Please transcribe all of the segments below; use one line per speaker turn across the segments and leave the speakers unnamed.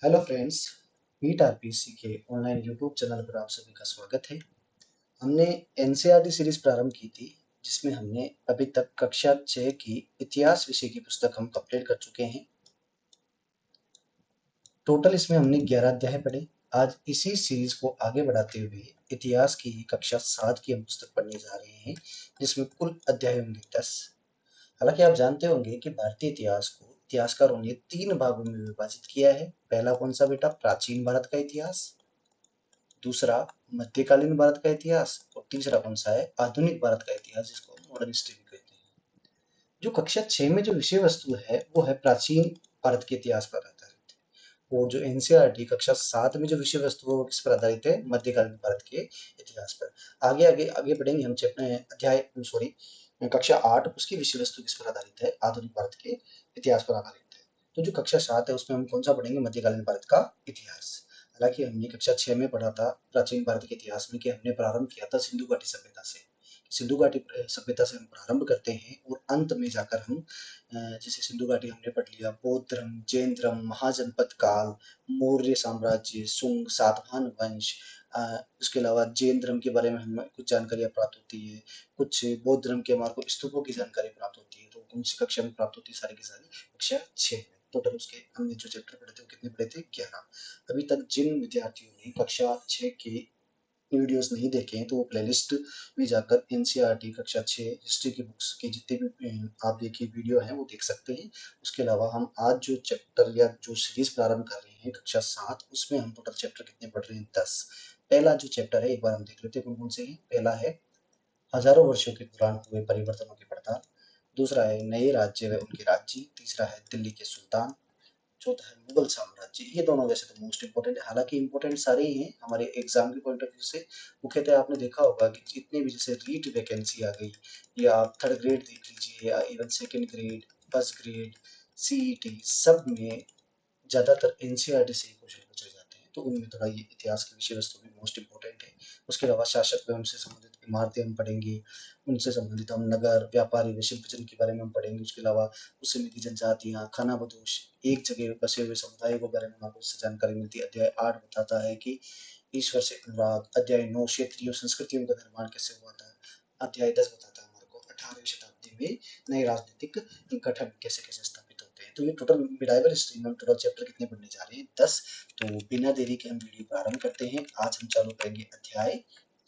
Hello friends, NEET RPC के online YouTube channel पर आप सभी का स्वागत है। हमने एनसीईआरटी सीरीज प्रारंभ की थी, जिसमें हमने अभी तक कक्षा 6 की इतिहास विषय की पुस्तक हम कंप्लीट कर चुके हैं। टोटल इसमें हमने 11 अध्याय पढ़े। आज इसी सीरीज को आगे बढ़ाते हुए इतिहास की कक्षा 7 की हम पुस्तक पढ़ने जा रहे हैं, जिसमें कुल अध्याय होंगे 10। हालांकि आप जानते होंगे कि भारतीय इतिहास को इतिहासकारों ने 3 भागों में विभाजित किया है। पहला कौन सा बेटा? प्राचीन भारत का इतिहास। दूसरा मध्यकालीन भारत का इतिहास। और तीसरा कौन सा है? आधुनिक भारत का इतिहास, जिसको मॉडर्न हिस्ट्री भी कहते हैं। जो कक्षा 6 में जो विषय वस्तु है वो है प्राचीन भारत के इतिहास पर आधारित है। और जो एनसीईआरटी कक्षा 7 में जो विषय वस्तु है वो किस पर आधारित है? मध्यकालीन भारत के इतिहास पर। आगे आगे आगे बढ़ेंगे हम अध्याय सॉरी कक्षा 8, उसकी विषय वस्तु किस पर आधारित है? आधुनिक भारत के इतिहास पर आधारित है। तो जो कक्षा 7 है उसमें हम कौन सा पढ़ेंगे? मध्यकालीन भारत का इतिहास। हालांकि हमने कक्षा 6 में पढ़ा था प्राचीन भारत के इतिहास में कि हमने प्रारंभ किया था सिंधु घाटी सभ्यता से। सिंधु घाटी सभ्यता से हम प्रारंभ करते हैं और अंत में जाकर हम जैसे सिंधु घाटी हमने पढ़ लिया, बौद्ध धर्म, जैन धर्म, महाजनपद काल, मौर्य साम्राज्य, सुंग, सातवाहन वंश, उसके अलावा जैन धर्म के बारे में हमें कुछ जानकारियां प्राप्त होती है। कुछ बौद्ध धर्म के हमारे को स्तूपों की जानकारी प्राप्त होती है। तो कौन सी कक्षा में प्राप्त होती है? सारी की सारी कक्षा 6 में। टोटल उसके हमने जो चैप्टर पढ़े थे वो कितने पढ़े थे? 11। अभी तक जिन विद्यार्थियों ने कक्षा 6 के वीडियोस नहीं देखे हैं तो वो प्लेलिस्ट में जाकर एनसीईआरटी कक्षा 6 हिस्ट्री की बुक्स के जितने भी आप देखिए वीडियो हैं वो देख सकते हैं। उसके अलावा हम आज जो चैप्टर या जो सीरीज प्रारंभ कर रहे हैं कक्षा 7, उसमें हम टोटल चैप्टर कितने पढ़ रहे हैं? 10। पहला जो चैप्टर है एक बार हम देख लेते हैं कौन कौन से हैं। पहला है हजारों वर्षों के दौरान हुए परिवर्तनों की पड़ताल। दूसरा है नए राज्य व उनके राज्य। तीसरा है दिल्ली के सुल्तान। चौथा है मुगल साम्राज्य। ये दोनों वैसे तो मोस्ट इंपोर्टेंट है, हालांकि इंपोर्टेंट सारे ही हैं हमारे एग्जाम के पॉइंट ऑफ व्यू से। मुख्यतः आपने देखा होगा कि जितने भी जैसे रीट वैकेंसी आ गई, या आप थर्ड ग्रेड देख लीजिए, या even second grade, first grade, CET, सब में ज़्यादातर एनसीईआरटी से ही क्वेश्चन पूछे जाते हैं। तो उनमें थोड़ा ये इतिहास की विषय वस्तु भी मोस्ट इंपोर्टेंट है। उसके अलावा शासक व उनसे संबंधित इमारतें हम पढ़ेंगे। उनसे संबंधित हम नगर, व्यापारी व शिल्पजन के बारे में हम पढ़ेंगे। उसके अलावा उस समय की जनजातियाँ, खाना बदोश, एक जगह बसे हुए समुदायों के बारे में आपको इससे जानकारी मिलती है। अध्याय 8 बताता है कि ईश्वर से अनुराग। अध्याय 9 क्षेत्रीय संस्कृतियों का निर्माण कैसे हुआ था। अध्याय 10 बताता है हमारे को 18वीं शताब्दी में नए राजनीतिक गठन कैसे कैसे स्थापित होते हैं। तो ये टोटल मिडाइवल हिस्ट्री में हम टोटल चैप्टर कितने पढ़ने जा रहे हैं? 10। तो बिना देरी के हम वीडियो प्रारंभ करते हैं। आज हम चालू करेंगे अध्याय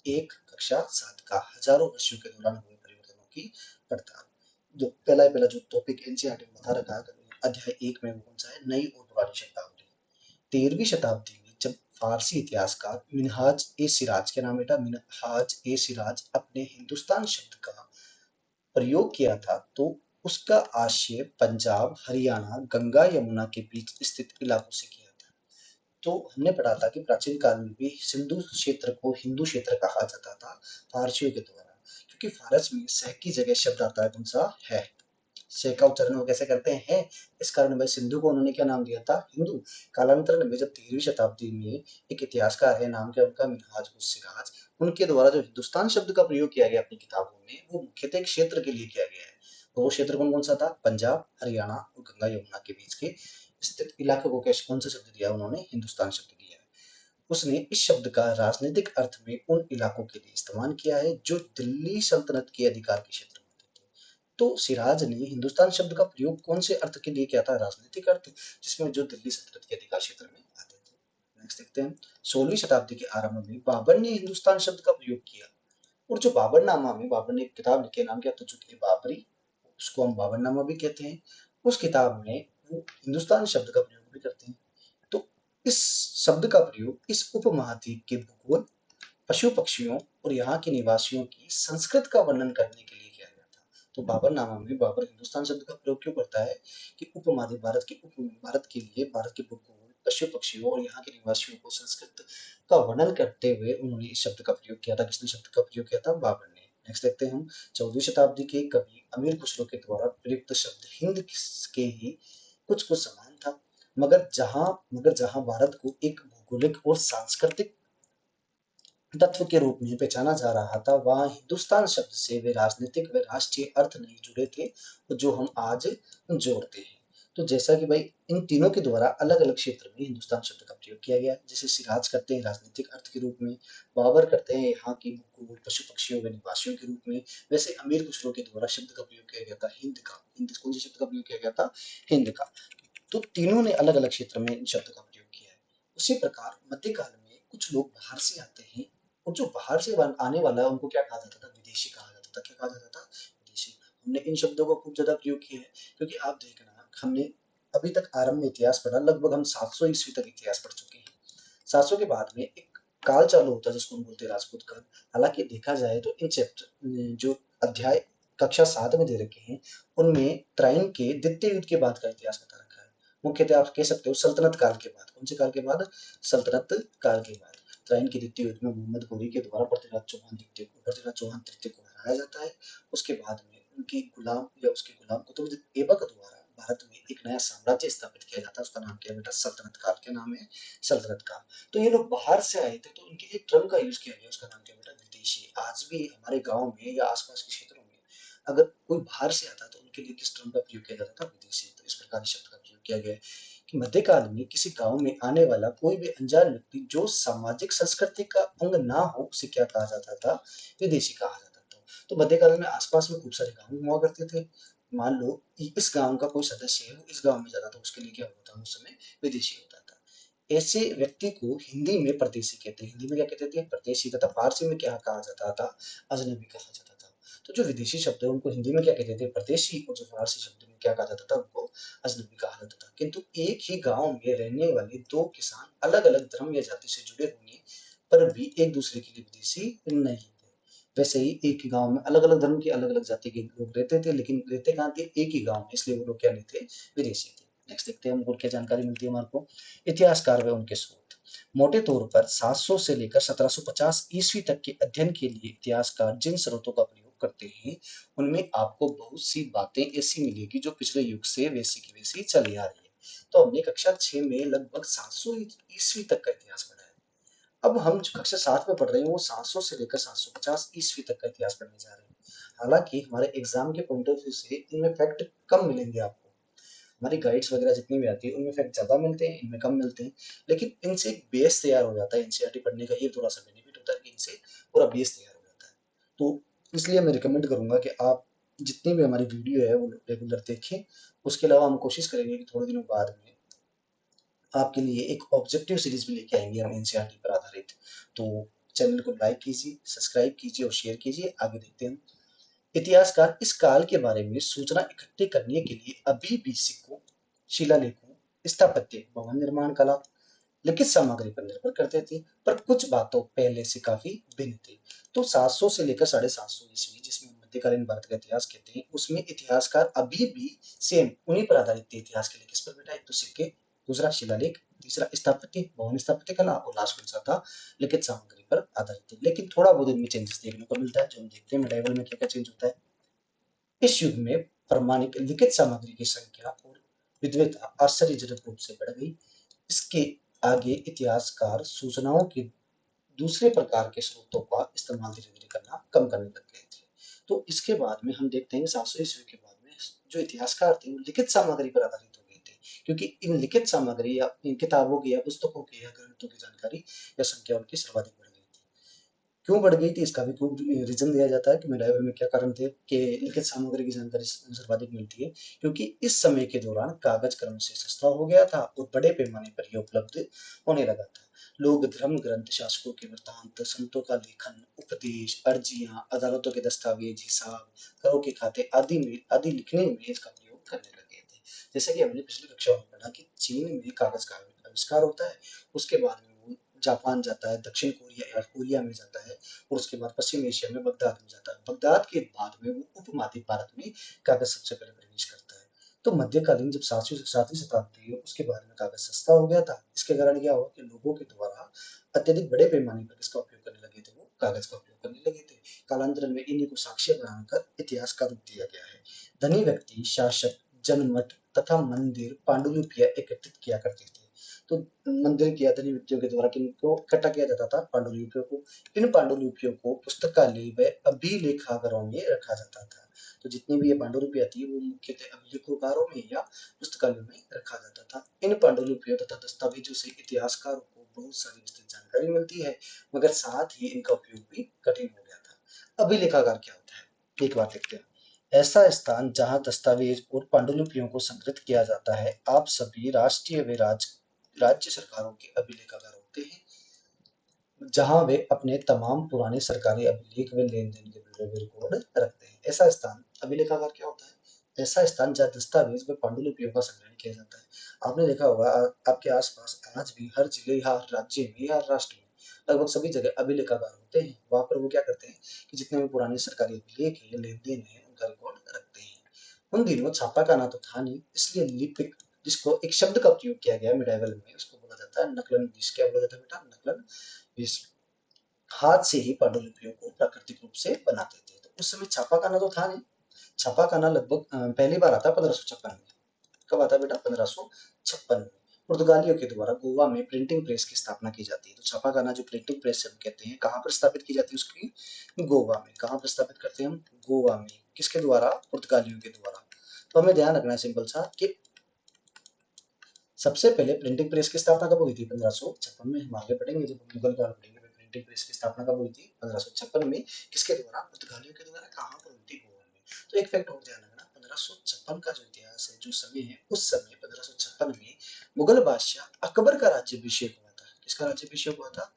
1 कक्षा 7 का हजारों वर्षों के दौरान हुए परिवर्तनों की पड़ताल। जो पहला जो टॉपिक एनसीईआरटी में बता रखा है अध्याय 1 में वो कौन सा है? नई और पुरानी शब्दावली। 13वीं शताब्दी में जब फारसी इतिहासकार मिनहाज ए सिराज, के नाम बेटा मिनहाज ए सिराज, अपने हिंदुस्तान शब्द का प्रयोग किया था तो उसका आशय पंजाब, हरियाणा, गंगा यमुना के बीच स्थित इलाकों से किया था। तो हमने पढ़ा था कि प्राचीन काल में भी सिंधु क्षेत्र को हिंदू क्षेत्र कहा जाता था फारसियों के द्वारा, क्योंकि फारस में सह की जगह शब्द आता है कौन सा? है। से का उच्चारण वो कैसे करते हैं? इस कारण भाई सिंधु को उन्होंने क्या नाम दिया था? हिंदू। कालांतर में जब 13वीं शताब्दी में एक इतिहासकार है, नाम क्या उनका? मिनहाज उस सिराज, उनके द्वारा जो हिंदुस्तान शब्द का प्रयोग किया गया अपनी किताबों में, वो मुख्यतः एक क्षेत्र के लिए किया गया है। तो वो क्षेत्र कौन कौन सा था? पंजाब, हरियाणा और गंगा यमुना के बीच के स्थित इलाके को कैसे कौन सा शब्द दिया? उन्होंने हिंदुस्तान शब्द दिया है। उसने इस शब्द का राजनीतिक अर्थ में उन इलाकों के लिए इस्तेमाल किया है जो दिल्ली सल्तनत के अधिकार के क्षेत्र में थे। तो सिराज ने हिंदुस्तान शब्द का प्रयोग कौन से अर्थ के लिए किया था? राजनीतिक अर्थ, जिसमें जो दिल्ली सल्तनत के अधिकार क्षेत्र में आते थे। नेक्स्ट देखते हैं। 16वीं शताब्दी के आरंभ में बाबर ने हिंदुस्तान शब्द का प्रयोग किया, और जो बाबरनामा में बाबर ने एक किताब लिखी, नाम क्या? तुझे बाबरी, उसको हम बाबरनामा भी कहते हैं। उस किताब में वो हिंदुस्तान शब्द का प्रयोग भी करते हैं। तो इस शब्द का प्रयोग इस उपमहाद्वीप के भूगोल, पशु पक्षियों और यहाँ के निवासियों की संस्कृत का वर्णन करने के लिए किया गया था। तो बाबरनामा में बाबर हिंदुस्तान शब्द का प्रयोग क्यों करता है? कि उपमहाद्वीप भारत के लिए भारत के भूगोल, पशु पक्षियों और यहाँ के निवासियों को संस्कृत का वर्णन करते हुए उन्होंने इस शब्द का प्रयोग किया था। किसने शब्द का प्रयोग किया था? बाबर ने। नेक्स्ट देखते हैं हम। 14वीं शताब्दी के कवि अमीर खुसरो के द्वारा प्रयुक्त शब्द हिंद के ही कुछ कुछ समान था, मगर जहां भारत को एक भौगोलिक और सांस्कृतिक तत्व के रूप में पहचाना जा रहा था, वहां हिंदुस्तान शब्द से वे राजनीतिक व राष्ट्रीय अर्थ नहीं जुड़े थे, जो हम आज जोड़ते हैं। तो जैसा कि भाई इन तीनों के द्वारा अलग-अलग क्षेत्र में हिंदुस्तान शब्द का प्रयोग किया गया। जैसे सिराज करते हैं राजनीतिक अर्थ के रूप में, बाबर करते हैं यहाँ की भूगोल, पशु-पक्षियों के निवासियों के रूप में, वैसे अमीर खुसरो के द्वारा शब्द का प्रयोग किया गया था हिंद का। हिंद कौन से शब्द का प्रयोग किया गया था? हिंद का। तो तीनों ने अलग-अलग क्षेत्र में इन शब्द का प्रयोग किया है। उसी प्रकार मध्यकाल में कुछ लोग बाहर से आते हैं और जो बाहर से आने वाला है उनको क्या कहा जाता था? विदेशी कहा जाता था। क्या कहा जाता था? विदेशी। हमने इन शब्दों को खूब ज़्यादा प्रयोग किया है क्योंकि आप देखना हमने अभी तक आरंभ में इतिहास पढ़ा, लगभग हम 700 ईस्वी तक इतिहास पढ़ चुके हैं। 700 के बाद में एक काल चालू होता है जिसको हम बोलते हैं राजपूत काल। हालांकि देखा जाए तो इन चैप्टर जो अध्याय कक्षा 7 में दे रखे हैं उनमें त्राइन के द्वितीय युद्ध के बाद का इतिहास बता रखा है। मुख्यतः आप कह सकते हो सल्तनत काल के बाद। कौन से काल के बाद? सल्तनत काल के बाद। त्राइन के द्वितीय युद्ध में मोहम्मद घोरी के द्वारा पृथ्वीराज चौहान तृतीय को हराया जाता है। उसके बाद में उनकी गुलाम या उसके गुलाम कुतुबुद्दीन ऐबक द्वारा भारत में एक नया साम्राज्य स्थापित किया जाता है। उसका नाम क्या है बेटा? सल्तनत काल। क्या नाम है? सल्तनत काल। तो ये लोग बाहर से आए थे तो उनके लिए टर्म का यूज किया गया, उसका नाम क्या बेटा? विदेशी। आज भी हमारे गांव में या आसपास के क्षेत्रों में अगर कोई बाहर से आता तो उनके लिए किस टर्म का प्रयोग किया जाता था? विदेशी। तो इस प्रकार इस शब्द का प्रयोग किया गया है कि मध्यकाल में किसी गांव में आने वाला कोई भी अनजान व्यक्ति जो सामाजिक संस्कृति का अंग ना हो उसे क्या कहा जाता था? विदेशी कहा जाता था। तो मध्यकाल में आसपास में खूब सारे गांव हुआ करते थे। मान लो इस गांव का कोई सदस्य है, वो इस गांव में जाता था, उसके लिए क्या होता था? उस समय विदेशी होता था। ऐसे व्यक्ति को हिंदी में परदेशी कहते हैं। हिंदी में क्या कहते थे? परदेशी। तथा फारसी में क्या कहा जाता था? अजनबी कहा जाता था। तो जो विदेशी शब्द है उनको हिंदी में क्या कहते थे? परदेशी। और जो फारसी शब्द में क्या कहा जाता था? उनको अजनबी कहा जाता था। किंतु एक ही गांव में रहने वाले दो किसान अलग अलग धर्म या जाति से जुड़े होने पर भी एक दूसरे के लिए विदेशी नहीं थे। वैसे ही एक ही गांव में अलग अलग धर्म के अलग अलग जाति के लोग रहते थे, लेकिन रहते कहाँ थे? एक ही गांव में, इसलिए वो लोग क्या नहीं थे? विदेशी थे। नेक्स्ट देखते हैं हम और क्या जानकारी मिलती है हमारे को। इतिहासकार व उनके स्रोत। मोटे तौर पर 700 से लेकर 1750 ईस्वी तक के अध्ययन के लिए इतिहासकार जिन स्रोतों का प्रयोग करते हैं उनमें आपको बहुत सी बातें ऐसी मिलेगी जो पिछले युग से वैसी की वैसी चली आ रही है। तो हमने कक्षा 6 में लगभग 700 ईस्वी तक का इतिहास पढ़ा है। अब हम जो कक्षा 7 में पढ़ रहे हैं वो 700 से लेकर 750 ईस्वी तक का इतिहास पढ़ने जा रहे हैं। हालांकि हमारे एग्जाम के पॉइंट ऑफ व्यू से इनमें फैक्ट कम मिलेंगे आपको। हमारी गाइड्स वगैरह जितनी भी आती है उनमें फैक्ट ज्यादा मिलते हैं, इनमें कम मिलते हैं। लेकिन इनसे एक बेस तैयार हो जाता है। एनसीईआरटी पढ़ने का ये थोड़ा सा बेनिफिट होता है कि इनसे पूरा बेस तैयार हो जाता है। तो इसलिए मैं रिकमेंड करूंगा कि आप जितनी भी हमारी वीडियो है वो रेगुलर देखें। उसके अलावा हम कोशिश करेंगे कि थोड़े दिनों बाद में आपके लिए एक ऑब्जेक्टिव सीरीज भी लेके आएंगे हम एनसीईआरटी पर आधारित। तो चैनल को लाइक कीजिए, सब्सक्राइब कीजिए और शेयर कीजिए। आगे देखते हैं। इतिहासकार इस काल के बारे में सूचना इकट्ठी करने के लिए अभी भी सिक्कों, शिलालेखों, स्थापत्य, भवन निर्माण कला, लिखित सामग्री पर निर्भर करते थे, पर कुछ बातों पहले से काफी भिन्न थी। तो 700 से लेकर 750 ईस्वी जिसमें मध्यकालीन भारत का इतिहास कहते हैं उसमें इतिहासकार अभी भी सेम उन्हीं पर आधारित थे। इतिहास के लिए किस पर बेटा? एक तो सिक्के, दूसरा शिलालेख, तीसरा स्थापत्य, भवन स्थापत्य कला और लास्ट कौन सा था? लिखित सामग्री पर आधारित थे। लेकिन थोड़ा बहुत इनमें चेंजेस देखने को मिलता है जो हम देखते हैं मेडाइवल में क्या क्या चेंज होता है। इस युग में प्रमाणिक लिखित सामग्री की संख्या और विद्वता आश्चर्यजनक रूप से बढ़ गई। इसके आगे इतिहासकार सूचनाओं के दूसरे प्रकार के स्रोतों का इस्तेमाल धीरे धीरे करना कम करने लग गए थे। तो इसके बाद में हम देखते हैं 700 ईस्वी के बाद में जो इतिहासकार थे वो लिखित सामग्री पर आधारित हो गए थे, क्योंकि इन लिखित सामग्री या इन किताबों की या पुस्तकों की या ग्रंथों की जानकारी या संख्या उनकी सर्वाधिक बढ़ गई थी। क्यों बढ़ गई थी इसका भी खूब रीजन दिया जाता है कि मेडाइवल में क्या कारण थे कि लिखित सामग्री की जानकारी सर्वाधिक मिलती है। क्योंकि इस समय के दौरान कागज क्रम से सस्ता हो गया था और बड़े पैमाने पर यह उपलब्ध होने लगा था। लोग धर्म ग्रंथ, शासकों के वृत्तांत, संतों का लेखन, उपदेश, अर्जियां, अदालतों के दस्तावेज, हिसाब, करों के खाते आदि लिखने में इसका प्रयोग करने लगे थे। जैसा कि हमने पिछली कक्षा में पढ़ा कि चीन में कागज का आविष्कार होता है, उसके बाद में वो जापान जाता है, दक्षिण कोरिया या कोरिया में जाता है और उसके बाद पश्चिम एशिया में बगदाद में जाता है। बगदाद के बाद में वो उपमहाद्वीप भारत में कागज सबसे पहले प्रवेश करता है। तो मध्यकालीन जब 7वीं शताब्दी है उसके बाद में कागज सस्ता हो गया था। इसके कारण क्या हुआ कि लोगों के द्वारा अत्यधिक बड़े पैमाने पर इसका उपयोग करने लगे थे, वो कागज का उपयोग करने लगे थे। कालांतर में इन्हीं को साक्ष्य बनाकर इतिहास का रूप दिया गया है। धनी व्यक्ति, शासक, जनमत तथा मंदिर पांडुलिपियां एकत्रित किया करते थे। तो मंदिर की धनी व्यक्तियों के द्वारा किनको इकट्ठा किया जाता था? पांडुलिपियों को। इन पांडुलिपियों को पुस्तकालय व अभिलेखागारों में रखा जाता था। तो जितनी भी ये पांडुलिपियां थी वो मुख्यतः अभिलेखोकारों में या पुस्तकालयों में रखा जाता था। इन पांडुलिपियों तथा दस्तावेजों से इतिहासकारों को बहुत सारी विस्तृत जानकारी मिलती है, मगर साथ ही इनका उपयोग भी कठिन हो गया था। अभिलेखागार क्या होता है, एक बात देखते हैं। ऐसा स्थान जहां दस्तावेज और पांडुलिपियों को संग्रहित किया जाता है। आप सभी राष्ट्रीय व राज्य सरकारों के अभिलेखागार होते हैं, जहां वे अपने तमाम पुराने सरकारी अभिलेख व लेन-देन के ब्यौरे व रिकॉर्ड रखते हैं। ऐसा स्थान अभिलेखागार क्या होता है? ऐसा स्थान जहाँ दस्तावेज व पांडुलिपियों का संग्रहण किया जाता है। आपने देखा होगा आपके आसपास आज भी हर जिले, हर राज्य में, हर राष्ट्र में लगभग सभी जगह अभिलेखागार होते हैं। वहां पर वो क्या करते हैं कि जितने भी पुराने सरकारी अभिलेख है, लेन-देन है, उनका रिकॉर्ड रखते हैं। उन दिनों छापाखाना तो था नहीं, इसलिए लिपिक, जिसको एक शब्द का प्रयोग किया गया मिडाइवल में, उसको बोला जाता है नकलन बीस। क्या बोला जाता है बेटा? नकलन बीस। हाथ से ही पांडुलिपियों को प्राकृतिक रूप से बनाते थे। तो उस समय छापाखाना तो था नहीं। छापाखाना लगभग पहली बार आता है 1556 में। कब आता है बेटा? 1556 में। पुर्तगालियों के द्वारा गोवा में प्रिंटिंग प्रेस की स्थापना की जाती है। तो छापाखाना जो प्रिंटिंग प्रेस हम कहते हैं, कहाँ पर स्थापित की जाती है उसकी? गोवा में। कहाँ पर स्थापित करते हैं हम? गोवा में। किसके द्वारा? पुर्तगालियों के द्वारा। तो हमें ध्यान रखना है सिंपल सा कि सबसे पहले प्रिंटिंग प्रेस की स्थापना कब हुई थी? 1556 में। हम आगे पढ़ेंगे जब मुगल काल पढ़ेंगे। प्रिंटिंग प्रेस की स्थापना कब हुई थी? 1556 में। किसके द्वारा? पुर्तगालियों के द्वारा। कहाँ पर हुई थी? गोवा में। तो एक फैक्ट और ध्यान रखना, 1556 का जो इतिहास है, जो समय है, उस समय 1556 में मुगल बादशाह अकबर का राज्याभिषेक हुआ था। किसका राज्याभिषेक हुआ था?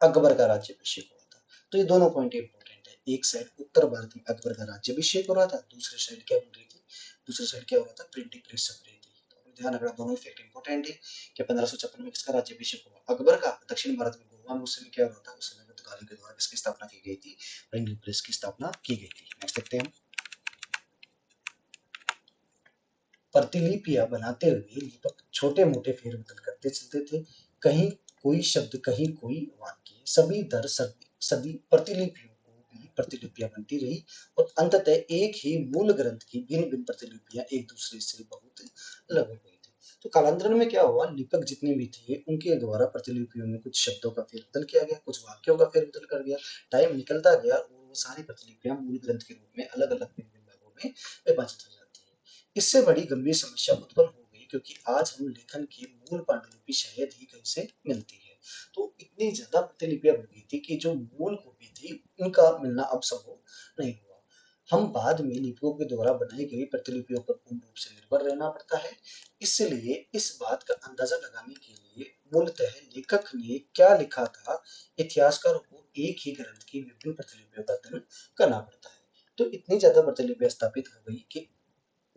अकबर का राज्याभिषेक हुआ था। तो ये दोनों पॉइंट इंपॉर्टेंट है। एक साइड उत्तर भारत में अकबर का राज्याभिषेक हो रहा था, दूसरी साइड क्या बन रही थी? दूसरी साइड क्या हो रहा था? प्रिंटिंग प्रेस छप रही थी। तो ध्यान रखना, दोनों इफेक्ट इंपॉर्टेंट है कि 1556 में किसका राज्याभिषेक हुआ? अकबर का। दक्षिण भारत में गोवा में उस समय क्या हो रहा था? उस समय पुर्तगालियों के द्वारा किसकी स्थापना की गई थी? प्रिंटिंग प्रेस की स्थापना की गई थी। नेक्स्ट देखते हैं हम। प्रतिलिपियां बनाते हुए लेखक छोटे मोटे फेरबदल करते चलते थे। कहीं कोई शब्द, कहीं कोई वाक्य, सभी दर सदी प्रतिलिपियों को भी प्रतिलिपियां बनती रही और अंततः एक ही मूल ग्रंथ की भिन्न भिन्न प्रतिलिपियां एक दूसरे से बहुत अलग हो गई थी। तो कालांतरण में क्या हुआ? लिपक जितने भी थे उनके द्वारा प्रतिलिपियों में कुछ शब्दों का फेरबदल किया गया, कुछ वाक्यों का फेरबदल कर दिया। टाइम निकलता गया और वो सारी प्रतिलिपियां मूल ग्रंथ के रूप में अलग अलग भिन्न भिन्न भागों में विभाजित हो जाती है। इससे बड़ी गंभीर समस्या उत्पन्न हो गई, क्योंकि आज हम लेखन की मूल पांडुलिपि शायद ही कहीं से मिलती है। तो इतनी ज्यादा प्रतिलिपियां बन गई थी कि जो मूल कॉपी थी उनका मिलना अब संभव नहीं हुआ। हम बाद में लिपियों के द्वारा बनाई गई प्रतिलिपियों पर पूर्ण रूप से निर्भर रहना पड़ता है। इसलिए इस बात का अंदाजा लगाने के लिए मूलतः लेखक ने क्या लिखा था, इतिहासकारों को एक ही ग्रंथ की विभिन्न प्रतिलिपियों का अध्ययन करना पड़ता है। तो इतनी ज्यादा प्रतिलिपियां स्थापित हो गई कि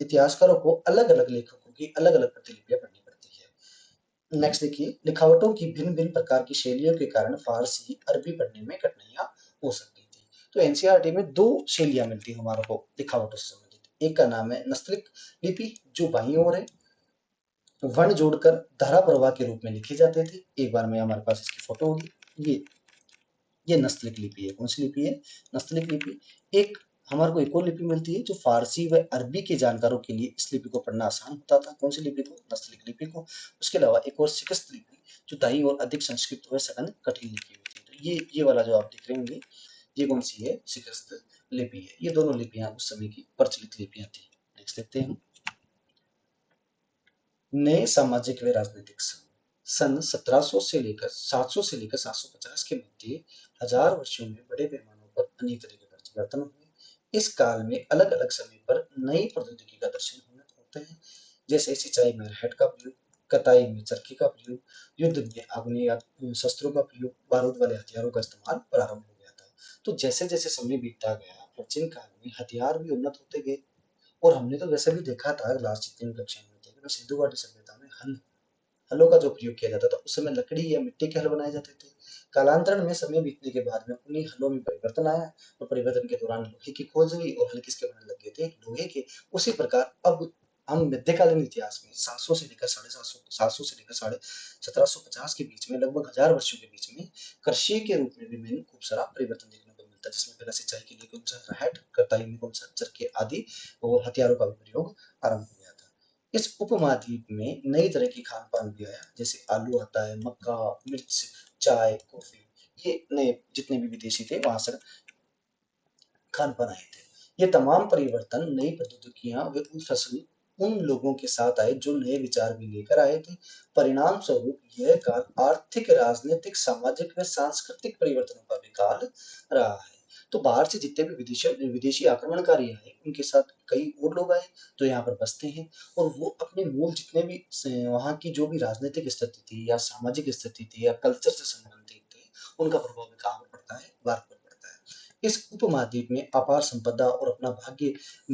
इतिहासकारों को अलग अलग लेखकों की अलग अलग प्रतिलिपियां पढ़नी पड़ती है। नेक्स्ट देखिए, लिखावटों की भिन्न भिन्न प्रकार की शैलियों के कारण फारसी अरबी पढ़ने में कठिनाइयां हो सकती थी। तो एनसीईआरटी में दो शैलियां मिलती है हमारे को लिखावटों से संबंधित। एक का नाम है नस्तलिक लिपि, जो बाईं ओर है, वर्ण जोड़कर धारा प्रवाह के रूप में लिखे जाते थे। एक बार में हमारे पास इसकी फोटो होगी। ये नस्तलिक लिपि है। कौन सी लिपि है? नस्तलिक लिपि। एक हमारे को एक और लिपि मिलती है जो फारसी व अरबी के जानकारों के लिए इस लिपि को पढ़ना आसान होता था। कौन सी लिपि को? नस्तलिक लिपि को। उसके अलावा एक और शिकस्त लिपि, जो दाईं और अधिक संस्कृत व सघन कठिन लिपि होती है। तो ये वाला जो आप देख रहे होंगे, ये कौन सी है? शिकस्त लिपि है। ये दोनों लिपियां उस समय की प्रचलित लिपियां थी। नेक्स्ट देखते हैं हम। नए सामाजिक व राजनीतिक सन 1700 से लेकर 700 से लेकर 750 के मध्य हजार वर्षों में बड़े पैमाने पर अनेक तरह के परिवर्तन हुए। इस काल में अलग अलग समय पर नई प्रौद्योगिकी का दर्शन होते हैं, जैसे सिंचाई में हेड का प्रयोग, कताई में चरखी का प्रयोग, युद्ध में आग्नेय शस्त्रों का प्रयोग, बारूद वाले हथियारों का इस्तेमाल प्रारंभ हो गया था। तो जैसे जैसे समय बीतता गया, प्राचीन काल में हथियार भी उन्नत होते गए। और हमने तो वैसे भी देखा था लास्ट 3 कक्षा में थे कि सिंधु घाटी सभ्यता में हलों का जो प्रयोग किया जाता था, उस समय लकड़ी या मिट्टी के हल बनाए जाते थे। कालांतरण में समय बीतने के बाद में उन्हीं हलों में परिवर्तन आया और परिवर्तन के दौरान लोहे की खोज हुई और हल किसके बनने लग गए थे? लोहे के। उसी प्रकार अब हम मध्यकालीन इतिहास में 700 से लेकर 750 700 से लेकर साढ़े 1750 के बीच में लगभग हजार वर्षों के बीच में कृषि के रूप में भी मैंने खूब सारा परिवर्तन देखने को मिलता है, जिसमें पहला सिंचाई के लिए कौन सा रहट, कताई में कौन सा चरखे आदि और हथियारों का भी प्रयोग आरंभ हो गया था। इस उपमहाद्वीप में नई तरह की खान पान भी आया, जैसे आलू आता है, मक्का, मिर्च, चाय, कॉफी। ये नए जितने भी विदेशी थे वहां से खान पान आए थे। ये तमाम परिवर्तन, नई प्रौद्योगिकियां वे उन फसल उन लोगों के साथ आए जो नए विचार भी लेकर आए थे। परिणाम स्वरूप यह काल आर्थिक, राजनीतिक, सामाजिक व सांस्कृतिक परिवर्तनों का भी काल रहा है। तो बाहर से जितने भी विदेशी आक्रमणकारी आए, उनके साथ कई और लोग आए जो यहाँ पर बसते हैं, और वो अपने मूल जितने भी वहाँ की जो भी राजनीतिक स्थिति थी या सामाजिक स्थिति थी या कल्चर से संबंधित थे, उनका प्रभाव भी कहाँ पर पड़ता है, भारत पर पड़ता है। इस उपमहाद्वीप में अपार संपदा और अपना भाग्य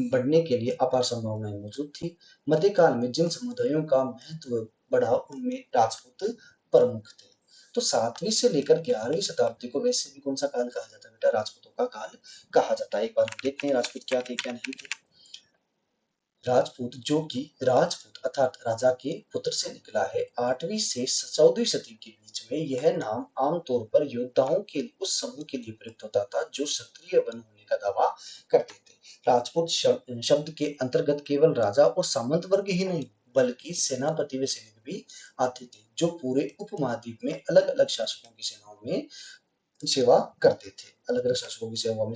बढ़ने के लिए अपार संभावनाएं मौजूद थी। मध्यकाल में जिन समुदायों का महत्व बढ़ा, उनमें राजपूत प्रमुख थे। तो 7वीं से लेकर 11वीं शताब्दी को वैसे भी कौन सा काल कहा जाता है बेटा? राजपूतों का काल कहा जाता है। एक बार हम देखते हैं राजपूत क्या थे क्या नहीं थे। राजपूत, जो कि राजपूत अर्थात राजा के पुत्र से निकला है, 8वीं से 14वीं सदी के बीच में यह नाम आमतौर पर योद्धाओं के उस समूह के लिए प्रयुक्त होता था जो क्षत्रिय वन होने का दावा करते थे। राजपूत शब्द के अंतर्गत केवल राजा और सामंत वर्ग ही नहीं, बल्कि सेनापति व सैनिक भी आते थे, जो पूरे उपमहाद्वीप में अलग अलग शासकों की सेनाओं में सेवा करते थे, अलग अलग शासकों की सेवा में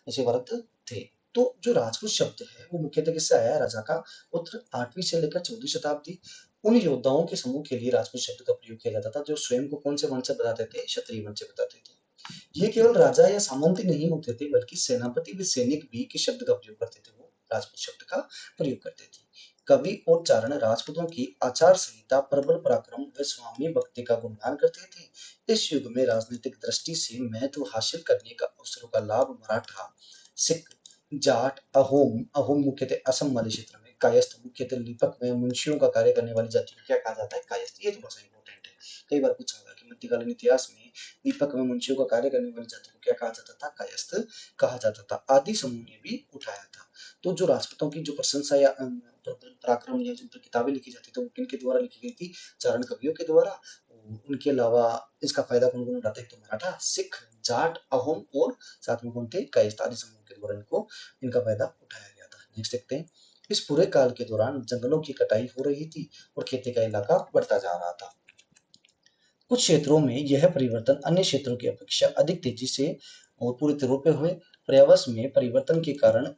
सेवारत थे। तो जो राजपूत शब्द है वो मुख्यतः किससे आया है? राजा का पुत्र। 8वीं से लेकर 14वीं शताब्दी उन योद्धाओं के समूह के लिए राजपूत शब्द का प्रयोग किया जाता था जो स्वयं को कौन से वंश से बताते थे? क्षत्रिय वंश से बताते थे। ये केवल राजा या सामंत ही नहीं होते थे, बल्कि सेनापति भी, सैनिक भी के शब्द का प्रयोग करते थे, वो राजपूत शब्द का प्रयोग करते थे। कवि और चारण राजपूतों की आचार संहिता, प्रबल पराक्रम व स्वामी भक्ति का गुणगान करते थे। इस युग में राजनीतिक दृष्टि से महत्व हासिल करने का अवसरों का लाभ मराठा, सिख, जाट, अहोम मुख्यतः असम वाले क्षेत्र में, कायस्थ मुख्यतः लिपक में मुंशियों का कार्य करने वाली जाति को क्या कहा जाता है? कायस्थ। ये थोड़ा सा इंपॉर्टेंट है, कई बार पूछा होगा कि मध्यकालीन इतिहास में दीपक में मुंशियों का कार्य करने वाली जाति को क्या कहा जाता था? कायस्थ कहा जाता था। आदि समूह ने भी उठाया था। तो जो राजपूतों की जो प्रशंसा या पराक्रम या जिन पर किताबें लिखी जाती थी, वो किनके द्वारा लिखी गई थी? चारण कवियों के द्वारा। उनके अलावा इसका फायदा कौन कौन उठाते हैं? तो मराठा, सिख, जाट, अहोम और साथ में कौन थे? कायस्थ आदि समूह के द्वारा इनका फायदा उठाया गया था। नेक्स्ट देखते हैं। इस पूरे काल के दौरान जंगलों की कटाई हो रही थी और खेती का इलाका बढ़ता जा रहा था। कुछ क्षेत्रों में यह परिवर्तन अन्य क्षेत्रों की अपेक्षा अधिक तेजी से और पूरे तौर पे हुए। पर्यावरण में परिवर्तन के कारण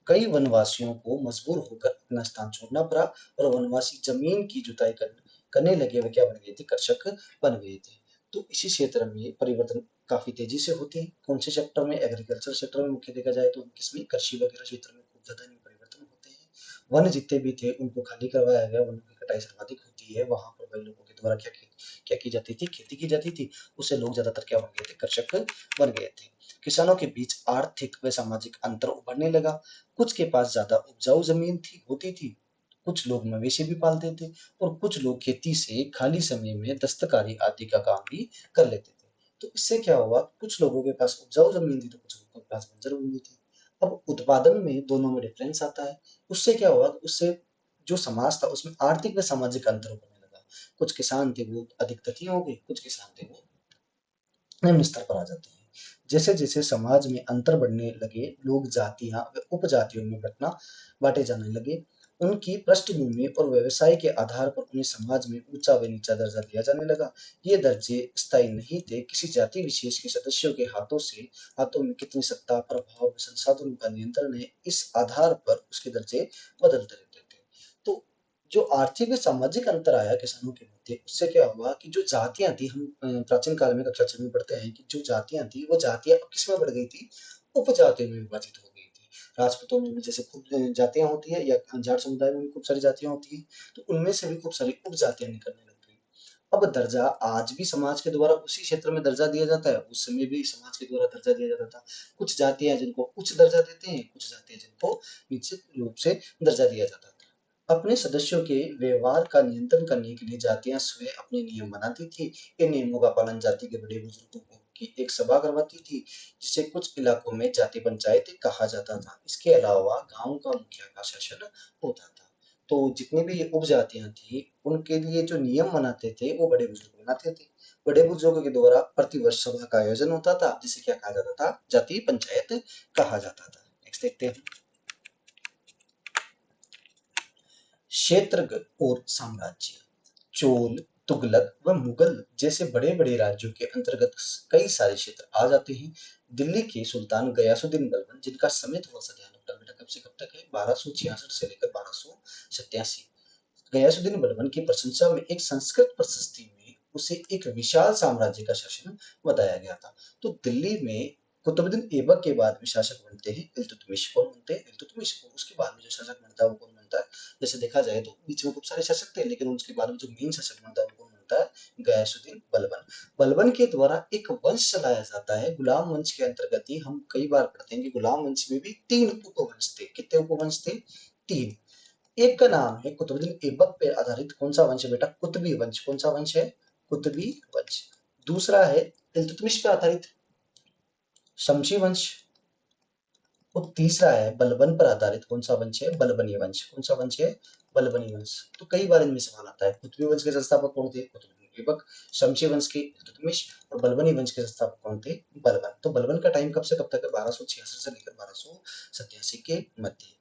कई वनवासियों को मजबूर होकर अपना स्थान छोड़ना पड़ा और वनवासी जमीन की जुताई करने लगे। वे क्या बन गए थे? कृषक बन गए थे। तो इसी क्षेत्र में परिवर्तन काफी तेजी से होते हैं। कौन से सेक्टर में? एग्रीकल्चर सेक्टर में मुख्य देखा जाए तो किसमें? कृषि वगैरह क्षेत्र में खूब ज्यादा परिवर्तन होते हैं। वन जितने भी थे उनको खाली करवाया गया, वनों की कटाई सर्वाधिक होती है। वहां पर वही लोगों के द्वारा क्या की जाती थी? खेती की जाती थी। उससे लोग ज्यादातर क्या बन गए थे? कृषक बन गए थे। किसानों के बीच आर्थिक व सामाजिक अंतर उभरने लगा। कुछ के पास ज्यादा उपजाऊ जमीन होती थी, कुछ लोग मवेशी भी पालते थे और कुछ लोग खेती से खाली समय में दस्तकारी आदि का काम भी कर लेते थे। तो इससे क्या हुआ? कुछ लोगों के पास उपजाऊ जमीन थी तो कुछ लोगों के पास बंजर भूमि थी। अब उत्पादन में दोनों में डिफरेंस आता है। उससे क्या हुआ? उससे जो समाज था उसमें आर्थिक व सामाजिक अंतर होने लगा। कुछ किसान थे वो अधिक तथी हो गए, कुछ किसान थे वो निम्न स्तर पर आ जाते हैं। जैसे जैसे समाज में अंतर बढ़ने लगे, लोग जातियां व उपजातियों में बांटे जाने लगे। उनकी पृष्ठभूमि और व्यवसाय के आधार पर उन्हें समाज में ऊंचा व नीचा दर्जा दिया जाने लगा। ये दर्जे स्थायी नहीं थे। किसी जाति विशेष के सदस्यों के हाथों में कितनी सत्ता, प्रभाव व संसाधनों का नियंत्रण है, इस आधार पर उसके दर्जे बदलते रहते थे। तो जो आर्थिक व सामाजिक अंतर आया किसानों के मध्य, उससे क्या हुआ कि जो जातियां थी, हम प्राचीन काल में कक्षा 6 में पढ़ते हैं कि जो जातियां थी वो जातियां अब किसमें बढ़ गई थी? उपजातियों में विभाजित हो गई थी। राजपूतों में भी जैसे खूब जातियां होती है, या जाट समुदाय में भी खूब सारी जातियां होती है, तो उनमें से भी खूब सारी उपजातियां निकलने लग गई। अब दर्जा आज भी समाज के द्वारा उसी क्षेत्र में दर्जा दिया जाता है, उस समय भी समाज के द्वारा दर्जा दिया जाता था। कुछ जातियां जिनको उच्च दर्जा देते हैं, कुछ जातियां जिनको निश्चित रूप से दर्जा दिया जाता था। अपने सदस्यों के व्यवहार का नियंत्रण करने के लिए जातियां स्वयं अपने नियम बनाती थी। इन नियमों का पालन जाति के बड़े बुजुर्गों की एक सभा करवाती थी, जिसे कुछ इलाकों में जाति पंचायत कहा जाता था। इसके अलावा गांव का मुखिया का शासन होता था। तो जितनी भी ये उपजातियां थी, उनके लिए जो नियम बनाते थे वो बड़े बुजुर्ग बनाते थे। बड़े बुजुर्गों के द्वारा प्रतिवर्ष सभा का आयोजन होता था, जिसे क्या कहा जाता था? जाति पंचायत कहा जाता था। नेक्स्ट देखते हैं। क्षेत्र और साम्राज्य। चोल, तुगलक व मुगल जैसे बड़े बड़े राज्यों के अंतर्गत कई सारे क्षेत्र आ जाते हैं। दिल्ली के सुल्तान गयासुद्दीन बलबन, जिनका समेत हुआ टोटल बेटा कब से कब तक है, 1266 से लेकर 1287। गयासुद्दीन बलबन की प्रशंसा में एक संस्कृत प्रशस्ति में उसे एक विशाल साम्राज्य का शासन बताया गया था। तो दिल्ली में कुतुबुद्दीन ऐबक के बाद में शासक बनते हैं इल्तुतमिश। कौन बनते हैं? इल्तुतमिश। और उसके बाद में जो शासक बनता है वो कौन बनता है? जैसे देखा जाए तो बीच में खूब सारे शासक थे, लेकिन उसके बाद में जो मेन शासक बनता है वो कौन बनता है? गयासुद्दीन बलबन। बलबन के द्वारा एक वंश चलाया जाता है। गुलाम वंश के अंतर्गत ही हम कई बार पढ़ते हैं कि गुलाम वंश में भी 3 उपवंश थे। कितने उपवंश थे? 3। एक का नाम है कुतुबुद्दीन ऐबक पे आधारित कौन सा वंश है बेटा? कुतुबी वंश। कौन सा वंश है? कुतुबी वंश। दूसरा है इल्तुतमिश पे आधारित शमशी वंश। और तीसरा है बलबन पर आधारित कौन सा वंश है? बलबनी वंश। कौन सा वंश है? बलबनी वंश। तो कई बार इनमें सवाल आता है। कुतुबी वंश के संस्थापक कौन थे? कुतुबुद्दीन ऐबक। शमशी वंश के इल्तुतमिश। और बलबनी वंश के संस्थापक कौन थे? बलबन। तो बलबन का टाइम कब से कब तक है? 1266 से लेकर 1287 के मध्य।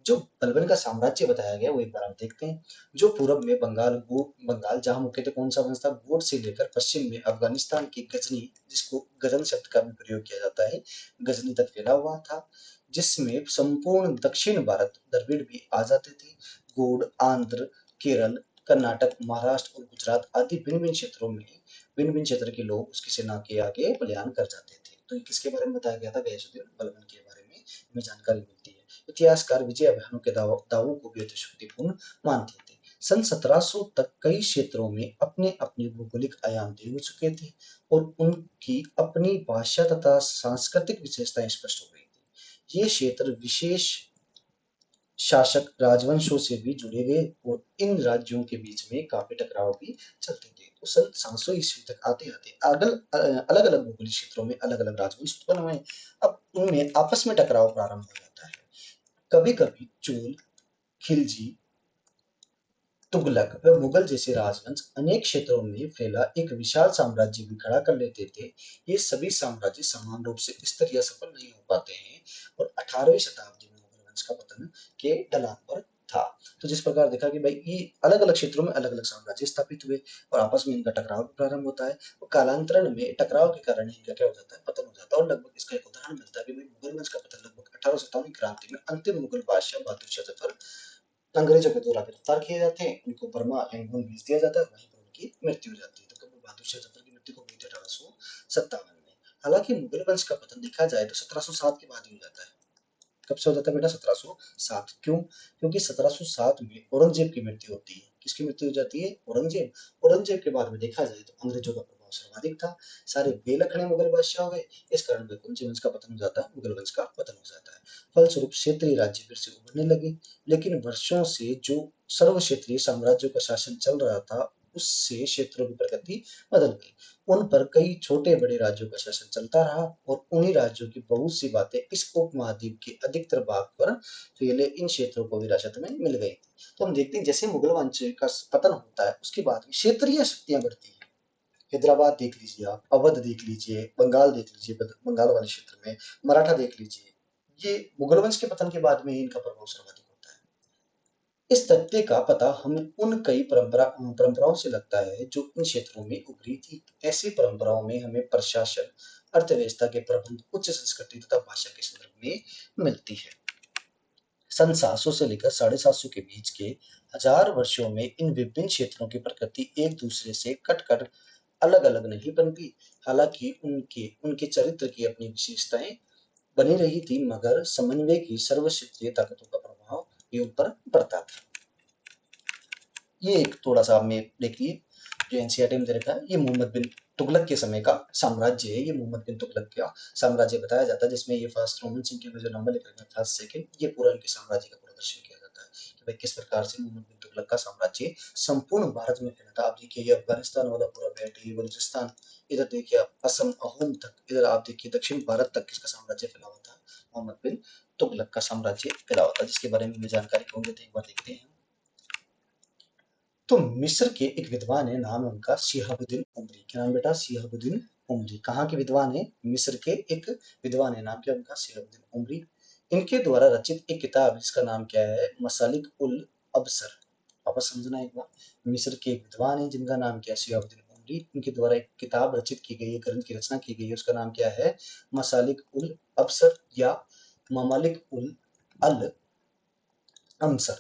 जो बलबन का साम्राज्य बताया गया वो एक बार हम देखते हैं। जो पूरब में बंगाल जहां मुख्यतः कौन सा वंश था? गोंड से लेकर पश्चिम में अफगानिस्तान की गजनी, जिसको गजन शब्द का भी प्रयोग किया जाता है, गजनी तक फैला हुआ था, जिसमें संपूर्ण दक्षिण भारत द्रविड़ भी आ जाते थे। गोंड, आंध्र, केरल, कर्नाटक, महाराष्ट्र और गुजरात आदि भिन्न भिन्न क्षेत्रों में भिन्न भिन्न क्षेत्र के लोग उसकी सेना के आगे बलिदान कर जाते थे। तो ये किसके बारे में बताया गया था? गयासुद्दीन बलबन के बारे में हमें जानकारी मिलती है। इतिहासकार विजय अभियानों के दावों को भी अतिशयोक्तिपूर्ण मानते थे। सन 1700 तक कई क्षेत्रों में अपने अपने भौगोलिक आयाम तय हो चुके थे और उनकी अपनी भाषा तथा सांस्कृतिक विशेषताएं स्पष्ट हो गई थी। ये क्षेत्र विशेष शासक राजवंशों से भी जुड़े गए और इन राज्यों के बीच में काफी टकराव भी चलते थे। तो सन 700 ईस्वी तक आते आते अलग अलग भौगोलिक क्षेत्रों में अलग अलग राजवंश उत्पन्न हुए। अब उनमें आपस में टकराव प्रारंभ हो जाता है। कभी कभी चोल, खिलजी, तुगलक व मुगल जैसे राजवंश अनेक क्षेत्रों में फैला एक विशाल साम्राज्य भी खड़ा कर लेते थे। ये सभी साम्राज्य समान रूप से स्थिर या सफल नहीं हो पाते हैं और 18वीं शताब्दी में मुगल वंश का पतन के ढलान पर था। तो जिस प्रकार देखा कि भाई ये अलग अलग क्षेत्रों में अलग अलग साम्राज्य स्थापित हुए और आपस में इनका टकराव भी प्रारंभ होता है और कालांतरण में टकराव के कारण इनका क्या हो जाता है? पतन हो जाता है। और लगभग इसका एक उदाहरण मिलता है कि भाई मुगल वंश का पतन लगभग 1857 क्रांति में अंतिम मुगल बादशाह बहादुर शाह जफर अंग्रेजों के द्वारा गिरफ्तार किए जाते हैं, उनको बर्मा रंगून भेज दिया जाता है, वहीं पर उनकी मृत्यु हो जाती है। तो कब बहादुर शाह जफर की मृत्यु को हुई थी? 1857 में। हालांकि मुगल वंश का पतन देखा जाए तो 1707 के बाद ही हो जाता है। कब से हो जाता है बेटा? 1707। क्यों? क्योंकि 1707 में औरंगजेब की मृत्यु होती है। किसकी मृत्यु हो जाती है? औरंगजेब। औरंगजेब के बाद में देखा जाए तो अंग्रेजों का प्रभाव सर्वाधिक था। सारे बेलखने मुगल बादशाह हो गए। इस कारण वैकुंठ वंश का पतन हो जाता है, मुगल वंश का पतन हो जाता है। फलस्वरूप क्षेत्रीय राज्य फिर से उभरने लगे। लेकिन वर्षों से जो सर्व क्षेत्रीय साम्राज्यों का शासन चल रहा था, उससे क्षेत्रों की प्रगति बदल गई। उन पर कई छोटे बड़े राज्यों का शासन चलता रहा और उन्हीं राज्यों की बहुत सी बातें इस उपमहाद्वीप के अधिकतर भाग पर फैले इन क्षेत्रों को विरासत में मिल गई। तो हम देखते हैं जैसे मुगल वंश का पतन होता है उसके बाद क्षेत्रीय शक्तियां बढ़ती हैं। हैदराबाद देख लीजिए आप, अवध देख लीजिए, बंगाल देख लीजिए, बंगाल वाले क्षेत्र में मराठा देख लीजिए। ये मुगल वंश के पतन के बाद में ही इनका प्रभाव सर्वाधिक होता है। इस तथ्य का पता हमें उन कई परंपराओं से लगता है जो इन क्षेत्रों में उभरी थी। ऐसी परंपराओं में हमें प्रशासन, अर्थव्यवस्था के प्रबंध, उच्च संस्कृति तथा भाषा के संदर्भ में मिलती है। सन 700 से लेकर 750 के बीच के हजार वर्षों में इन विभिन्न क्षेत्रों की प्रकृति एक दूसरे से कट अलग अलग नहीं बनती। हालांकि उनके उनके चरित्र की अपनी विशेषताएं बनी रही थी, मगर समन्वय की सर्वक्षेत्रीय ताकतों का प्रभाव भी उन पर पड़ता था। ये एक थोड़ा सा आपने देखिए जो एनसीईआरटी में दे रखा है, ये मोहम्मद बिन तुगलक के समय का साम्राज्य है। ये मोहम्मद बिन तुगलक का साम्राज्य बताया जाता है, जिसमें ये फर्स्ट रोमन सिंह के जो नंबर लिख रखे हैं फर्स्ट सेकंड, ये पूरा इनके साम्राज्य का प्रदर्शन किया जाता है कि भाई किस प्रकार से मोहम्मद बिन तुगलक का साम्राज्य संपूर्ण भारत में फैला था। आप देखिए ये अफगानिस्तान वाला पूरा बेल्ट, ये बलूचिस्तान, इधर देखिए आप असम अहोम तक, इधर आप देखिए दक्षिण भारत तक किसका साम्राज्य फैला हुआ था? मोहम्मद बिन तुगलक का साम्राज्य फैला हुआ था, जिसके बारे में हमें जानकारी कौन देते हैं एक बार देखते हैं। तो मिस्र के एक विद्वान है, नाम है उनका शिहाबुद्दीन उमरी। क्या नाम बेटा? शिहाबुद्दीन उमरी। कहाँ के विद्वान है? मिस्र के एक विद्वान है, नाम क्या है उनका? शिहाबुद्दीन उमरी। इनके द्वारा रचित एक किताब जिसका नाम क्या है? मसालिक उल अबसर। वापस समझना एक बार। मिस्र के एक विद्वान है जिनका नाम क्या है? शिहाबुद्दीन उमरी। इनके द्वारा एक किताब रचित की गई है, ग्रंथ की रचना की गई है, उसका नाम क्या है? मसालिक उल अबसर या ममालिक उल अल अमसर।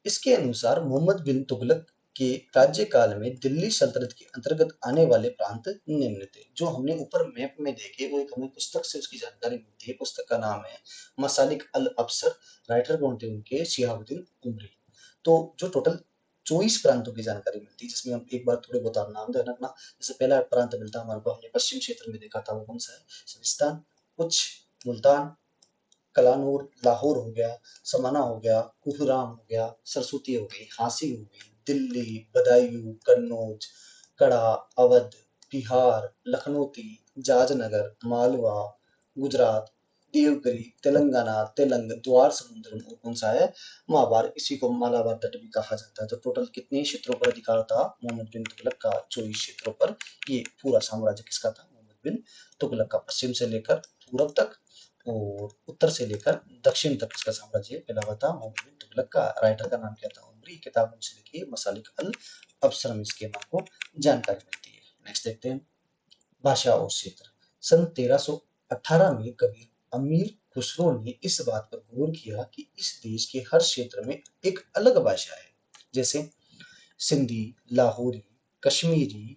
इसके अनुसार मोहम्मद बिन तुगलक के राज्यकाल में दिल्ली सल्तनत के अंतर्गत आने वाले प्रांत निम्न थे। जो हमने ऊपर मैप में देखे वो एक हमें पुस्तक से उसकी जानकारी मिलती है। पुस्तक का नाम है मसालिक अल अबसर। राइटर कौन थे उनके? शिहाबुद्दीन उमरी। तो जो टोटल 24 प्रांतों की जानकारी मिलती है, जिसमें हम एक बार थोड़े बहुत नाम ध्यान रखना। जैसे पहला प्रांत मिलता है हमारे को, हमने पश्चिम क्षेत्र में देखा था, वो कौन सा है? सिविस्तान, उच्च, मुल्तान, कलानूर, लाहौर हो गया, समाना हो गया, कुफराम हो गया, सरस्वती हो गई, हांसी हो गई, दिल्ली, बदायूं, कन्नौज, कड़ा, अवध, बिहार, लखनौती, जाजनगर, मालवा, गुजरात, देवगिरी, तेलंगाना, तेलंग, द्वार समुद्र और कौन सा है? मालाबार। इसी को मालाबार तट भी कहा जाता है। तो टोटल कितने क्षेत्रों पर अधिकार था मोहम्मद बिन तुगलक का? 24 क्षेत्रों पर। ये पूरा साम्राज्य किसका था? मोहम्मद बिन तुगलक का। पश्चिम से लेकर पूरब तक और उत्तर से लेकर दक्षिण तक इसका साम्राज्य फैला हुआ था। मोहम्मद बिन तुगलक का। राइटर का नाम क्या था? उमरी। किताब उनसे लिखी है मसालिक अल अबसर में इसके नाम को जानकारी मिलती है। नेक्स्ट देखते हैं भाषा और क्षेत्र। सन 1318 में कवि अमीर खुसरो ने इस बात पर गौर किया कि इस देश के हर क्षेत्र में एक अलग भाषा है। जैसे सिंधी, लाहौरी, कश्मीरी,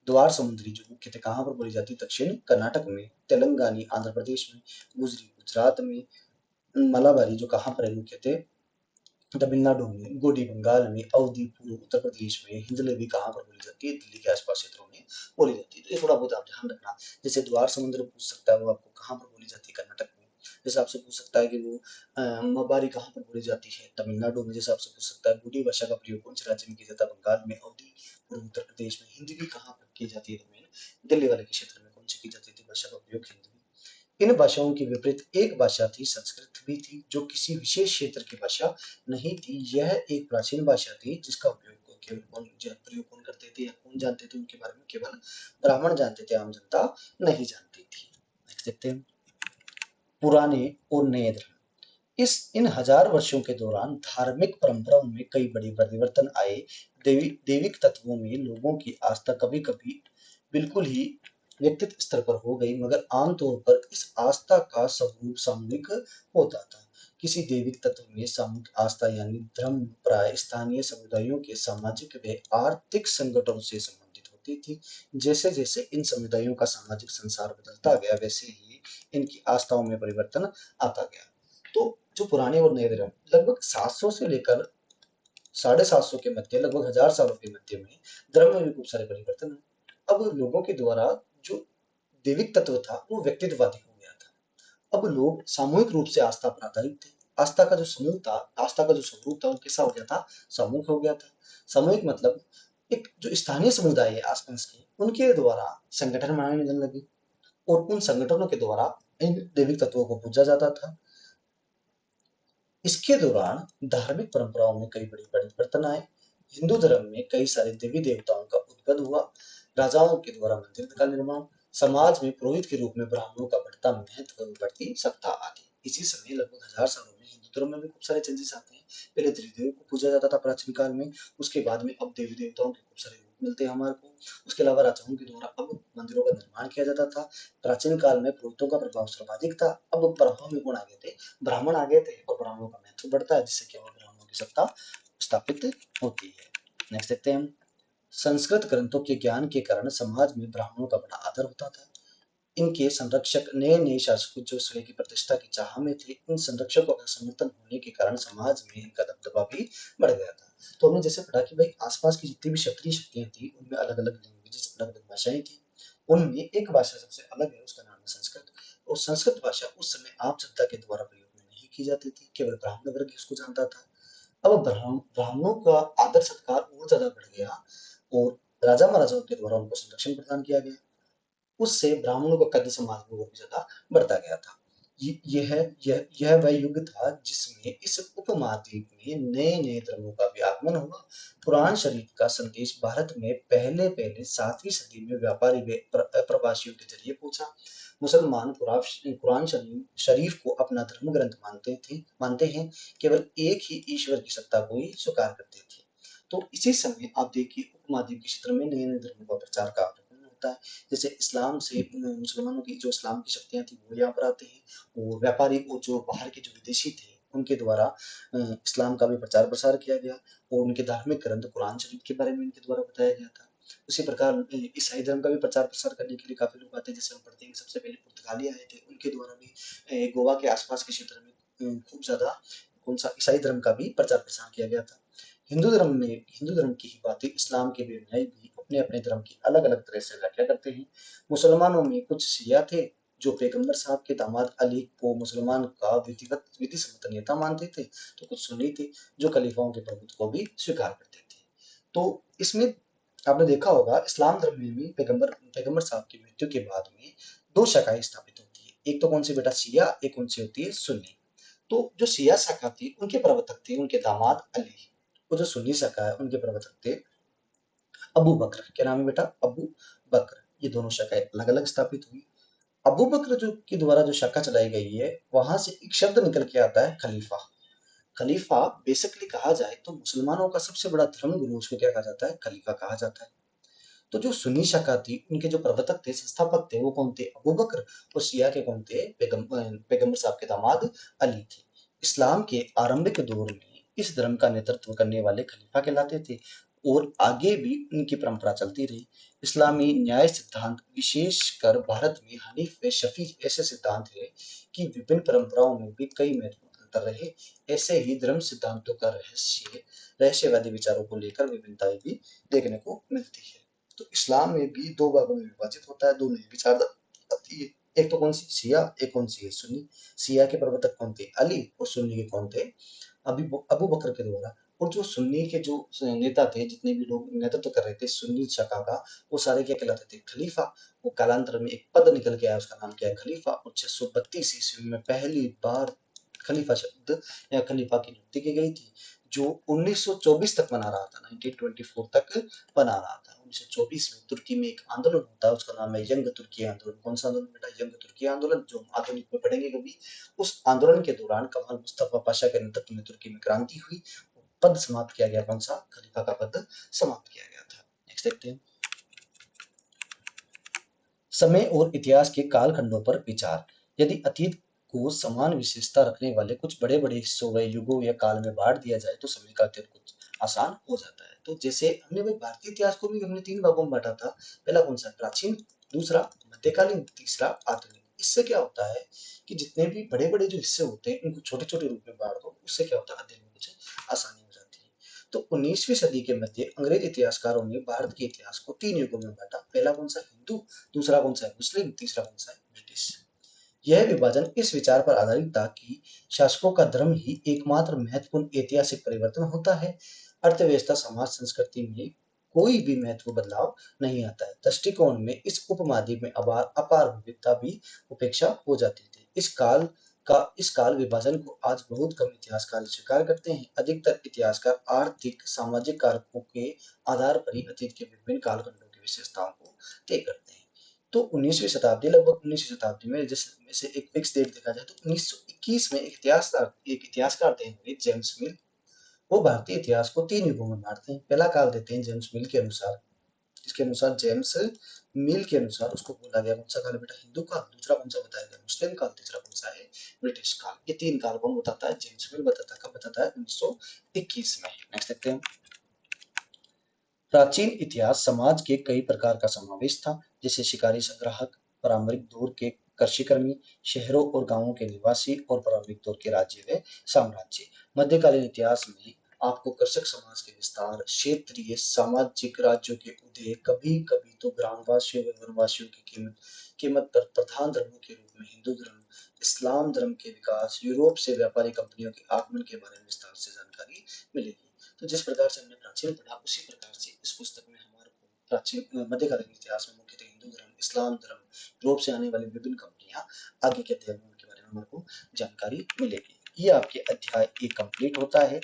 द्वार समुद्री जो मुख्यतः कहाँ पर बोली जाती है? दक्षिण कर्नाटक में, तेलंगानी आंध्र प्रदेश में, गुजरी गुजरात में, मलाबारी जो कहाँ पर है मुख्यतः? तमिलनाडु में, गोडी बंगाल में, अवधी पूर्व उत्तर प्रदेश में, हिंदलवी कहाँ पर बोली जाती है? दिल्ली के आसपास क्षेत्रों में बोली जाती है। तो ये थोड़ा बहुत आप ध्यान रखना। जैसे द्वार समुद्र पूछ सकता है, वो आपको कहाँ पर बोली जाती है? कर्नाटक में। जैसे आपसे पूछ सकता है कि वो मबारी कहाँ पर बोली जाती है? तमिलनाडु में। जैसे आपसे पूछ सकता है गोडी भाषा का प्रयोग कौन से राज्य में किया जाता है? बंगाल में। अवधी पूर्व उत्तर प्रदेश में। हिंदी भी कहाँ पर की जाती है? दिल्ली वाले के क्षेत्र में। कौन सी की जाती थी भाषा का उपयोग? हिंदी। इन भाषाओं के विपरीत एक भाषा थी, संस्कृत भी थी, जो किसी विशेष क्षेत्र की भाषा नहीं थी। यह एक प्राचीन भाषा थी जिसका उपयोग केवल प्रयोग कौन करते थे या कौन जानते थे उनके बारे में? केवल ब्राह्मण जानते थे, आम जनता नहीं जानती थी। नेक्स्ट देखते हैं पुराने और नए धर्म। इस इन हजार वर्षों के दौरान धार्मिक परंपराओं में कई बड़े परिवर्तन आए। दैविक तत्वों में लोगों की आस्था कभी कभी बिल्कुल ही व्यक्तिगत स्तर पर हो गई, मगर आमतौर पर इस आस्था का स्वरूप सामूहिक होता था। किसी दैविक तत्व में सामूहिक आस्था यानी धर्म प्राय स्थानीय समुदायों के सामाजिक व आर्थिक संगठनों से संबंधित होती थी। जैसे जैसे इन समुदायों का सामाजिक संसार बदलता गया, वैसे ही इनकी आस्थाओं में परिवर्तन आता गया। तो जो पुराने और नए धर्म लगभग 700 से लेकर 750 के मध्य, लगभग 1000 सालों के मध्य में धर्म में भी खूब सारे परिवर्तन हुए। अब लोगों के द्वारा जो दैविक तत्व था वो व्यक्तित्ववादी हो गया था। अब लोग सामूहिक रूप से आस्था पर आधारित थे। आस्था का जो समूह था, आस्था का जो स्वरूप था वो कैसा हो गया था? सामूहिक हो गया था। सामूहिक मतलब एक जो स्थानीय समुदाय है आसपास के, उनके द्वारा संगठन बनाने लगने लगे और उन संगठनों के द्वारा इन दैविक तत्वों को पूजा जाता था। इसके दौरान धार्मिक परंपराओं में कई बड़े परिवर्तन आए। हिंदू धर्म में कई सारे देवी देवताओं का उद्भव हुआ। राजाओं के द्वारा मंदिर का निर्माण, समाज में पुरोहित के रूप में ब्राह्मणों का बढ़ता महत्व, बढ़ती सत्ता आदि। इसी समय लगभग 1000 सालों में हिंदू धर्म में भी खूब सारे चेंजेस आते हैं। पहले त्रिदेव को पूजा जाता था प्राचीन काल में, उसके बाद में अब देवी देवताओं के खूब सारे रूप मिलते हैं हमारे को। उसके अलावा राजाओं के द्वारा अब मंदिरों का निर्माण किया जाता था। प्राचीन काल में पुरोहितों का प्रभाव सर्वाधिक था। अब प्रभाव में कौन आ गए थे? ब्राह्मण आ गए थे और ब्राह्मणों का महत्व बढ़ता है, जिससे केवल ब्राह्मणों की सत्ता स्थापित होती है। नेक्स्ट देखते हैं हम संस्कृत ग्रंथों के ज्ञान के कारण समाज में ब्राह्मणों का बड़ा आदर होता था। इनके संरक्षक नए नए शासकों जो स्वयं की प्रतिष्ठा की चाह में थे, इन संरक्षकों का समर्थन होने के कारण समाज में इनका दबदबा भी बढ़ गया था। तो हमने जैसे पढ़ा कि भाई आसपास की जितनी भी क्षत्रिय शक्तियां थी उनमें अलग अलग लैंग्वेजेस, अलग अलग भाषाएं थी। उनमें एक भाषा सबसे अलग है, उसका नाम है संस्कृत। और संस्कृत भाषा उस समय आम जनता के द्वारा प्रयोग में नहीं की जाती थी, केवल ब्राह्मण वर्ग इसको जानता था। अब ब्राह्मणों का आदर सत्कार और ज्यादा बढ़ गया और राजा महाराजाओं के द्वारा उनको संरक्षण प्रदान किया गया। उससे ब्राह्मणों का कद समाज में और भी ज्यादा बढ़ता गया था। यह वह युग था जिसमें इस उपमहाद्वीप में नए नए धर्मों का भी आगमन हुआ। कुरान शरीफ का संदेश भारत में पहले पहले 7वीं सदी में व्यापारी व प्रवासियों के जरिए पहुंचा। मुसलमान कुरान शरीफ को अपना धर्म ग्रंथ मानते हैं, केवल एक ही ईश्वर की सत्ता को ही स्वीकार करते थे। तो इसी समय आप देखिए उपमहाद्वीप के क्षेत्र में नए नए धर्मों का प्रचार का आगमन होता है। जैसे इस्लाम से मुसलमानों की जो इस्लाम की शक्तियां थी वो यहाँ पर आते हैं और व्यापारी और जो बाहर के जो विदेशी थे उनके द्वारा इस्लाम का भी प्रचार प्रसार किया गया और उनके धार्मिक ग्रंथ कुरान शरीफ के बारे में इनके द्वारा बताया गया था। उसी प्रकार ईसाई धर्म का भी प्रचार प्रसार करने के लिए काफी लोग आते हैं, जैसे हम पढ़ते हैं सबसे पहले पुर्तगाली आए थे, उनके द्वारा भी गोवा के आसपास के क्षेत्र में खूब ज्यादा कौन सा ईसाई धर्म का भी प्रचार प्रसार किया गया था। हिंदू धर्म की ही बातें इस्लाम के अनुयायी भी अपने अपने धर्म की अलग अलग तरह से व्याख्या करते हैं। मुसलमानों में कुछ शिया थे जो पैगंबर साहब के दामाद अली को मुसलमान का विधि सम्मत नेता मानते थे, तो कुछ सुन्नी थे जो खलीफाओं के प्रभुत्व को भी स्वीकार करते थे। तो इसमें आपने देखा होगा इस्लाम धर्म में भी पैगंबर पैगंबर साहब की मृत्यु के बाद में दो शाखाएं स्थापित होती है। एक तो कौन सी बेटा शिया, एक कौन सी होती है सुन्नी। तो जो शिया शाखा थी उनके प्रवर्तक थे उनके दामाद अली, वो जो सुन्नी शाखा है उनके प्रवर्तक थे अबू बकर। क्या नाम है बेटा? अबू बकर। ये दोनों शाखाएं अलग अलग स्थापित हुई। अबू बकर जो के द्वारा जो शाखा चलाई गई है वहां से एक शब्द निकल के आता है खलीफा। खलीफा बेसिकली कहा जाए तो मुसलमानों का सबसे बड़ा धर्म गुरु उसको क्या कहा जाता है? खलीफा कहा जाता है। तो जो सुन्नी शाखा थी उनके जो प्रवर्तक थे संस्थापक थे वो कौन थे? अबू बकर। और शिया के कौन थे? पैगंबर साहब के दामाद अली थे। इस्लाम के आरंभिक दौर में इस धर्म का नेतृत्व करने वाले खलीफा कहलाते थे और आगे भी उनकी परंपरा चलती रही। इस्लामी न्याय सिद्धांत विशेषकर भारत में हनीफ व शफी ऐसे सिद्धांत है कि विभिन्न परंपराओं में भी कई महत्वपूर्ण अंतर रहे। ऐसे ही धर्म सिद्धांतों का रहस्यवादी विचारों को लेकर विभिन्नताएं भी देखने को मिलती है। तो इस्लाम में भी दो भागों में विभाजित होता है, दो नई विचारधारा आती है। एक तो कौन सी? शिया, एक कौन सी है? सुन्नी। शिया के प्रवर्तक कौन थे? अली। और सुन्नी के कौन थे? अबू बकर के द्वारा। और जो सुन्नी के जो नेता थे, जितने भी लोग नेतृत्व कर रहे थे सुन्नी शाखा का, वो सारे क्या कहलाते थे? खलीफा। वो कालांतर में एक पद निकल के आया, उसका नाम क्या है? खलीफा। और 632 ईस्वी में पहली बार खलीफा शब्द या खलीफा की नियुक्ति की गई थी, जो 1924 तक बना रहा था, 1924 तक बना रहा था। 1924 में तुर्की में एक आंदोलन होता है, उसका नाम है यंग तुर्की आंदोलन। कौन सा आंदोलन बेटा? यंग तुर्की आंदोलन, जो हम आधुनिक में पढ़ेंगे कभी। उस आंदोलन के दौरान कमाल मुस्तफा पाशा के नेतृत्व में तुर्की में क्रांति हुई, पद समाप्त किया गया। कौन सा? खलीफा का पद समाप्त किया गया था। नेक्स्ट देखते हैं, समय और इतिहास के कालखंडों पर विचार। यदि अतीत को समान विशेषता रखने वाले कुछ बड़े बड़े हिस्सों व युगों या काल में बांट दिया जाए तो समय का अध्ययन कुछ आसान हो जाता है। तो जैसे हमने भाई भारतीय इतिहास को भी हमने तीन भागों में बांटा था। पहला कौन सा? प्राचीन, दूसरा मध्यकालीन, तीसरा आधुनिक। इससे क्या होता है कि जितने भी बड़े बड़े जो हिस्से होते हैं उनको छोटे छोटे रूप में बांट दो, उससे क्या होता है? अध्ययन में कुछ आसानी हो जाती है। तो 19वीं सदी के मध्य अंग्रेज इतिहासकारों ने भारत के इतिहास को तीन युगों में बांटा। पहला कौन सा? हिंदू, दूसरा कौन सा है? मुस्लिम, तीसरा कौन सा है? ब्रिटिश। यह विभाजन इस विचार पर आधारित था कि शासकों का धर्म ही एकमात्र महत्वपूर्ण ऐतिहासिक परिवर्तन होता है। अर्थव्यवस्था, समाज, संस्कृति में कोई भी महत्व बदलाव नहीं आता है। दृष्टिकोण में इस उपमहाद्वीप में अपार विविधता भी उपेक्षा हो जाती थी। इस काल विभाजन को आज बहुत कम इतिहासकार स्वीकार करते हैं। अधिकतर इतिहासकार आर्थिक सामाजिक कारकों के आधार पर ही अतीत के विभिन्न कालखंडों की विशेषताओं को तय करते हैं। तो 19वीं शताब्दी, लगभग 19वीं शताब्दी में जिसमें से एक फिक्स डेट देखा जाए तो 1921 में एक इतिहासकार थे जेम्स मिल। वो भारतीय इतिहास को तीन युगों में बांटते हैं। पहला काल देते हैं जेम्स मिल के अनुसार, जिसके अनुसार जेम्स मिल के अनुसार उसको बोला गया कौन सा काल है बेटा? हिंदू काल। दूसरा कौन सा बताया गया? मुस्लिम काल। तीसरा कौन सा है? ब्रिटिश काल। ये तीन काल कौन बताता है? जेम्स मिल बताता है। कब बताता है? 1921 में। नेक्स्ट देखते हैं, प्राचीन इतिहास समाज के कई प्रकार का समावेश था, जैसे शिकारी संग्राहक, पारंपरिक दौर के कृषिकर्मी, शहरों और गांवों के निवासी और प्रारंभिक दौर के राज्य व साम्राज्य। मध्यकालीन इतिहास में आपको कृषक समाज के विस्तार, क्षेत्रीय सामाजिक राज्यों के उदय, कभी कभी तो ग्रामवासियों व वनवासियों की कीमत पर प्रधान धर्मों के रूप में हिंदू धर्म, इस्लाम धर्म के विकास, यूरोप से व्यापारी कंपनियों के आगमन के बारे में विस्तार से जानकारी मिलेगी। तो जिस प्रकार से हमने प्राचीन पढ़ा उसी प्रकार से इस पुस्तक में हमारे को प्राचीन मध्यकालीन इतिहास में मुख्यतः हिंदू धर्म, इस्लाम धर्म, यूरोप से आने वाली विभिन्न कंपनियां, आगे के अध्याय में उनके बारे में हमारे को जानकारी मिलेगी। ये आपके अध्याय 1 कंप्लीट होता है।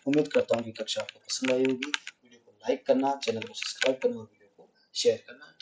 उम्मीद करता हूँ कि कक्षा आपको पसंद आई होगी। वीडियो को लाइक करना, चैनल को सब्सक्राइब करना और वीडियो को शेयर करना।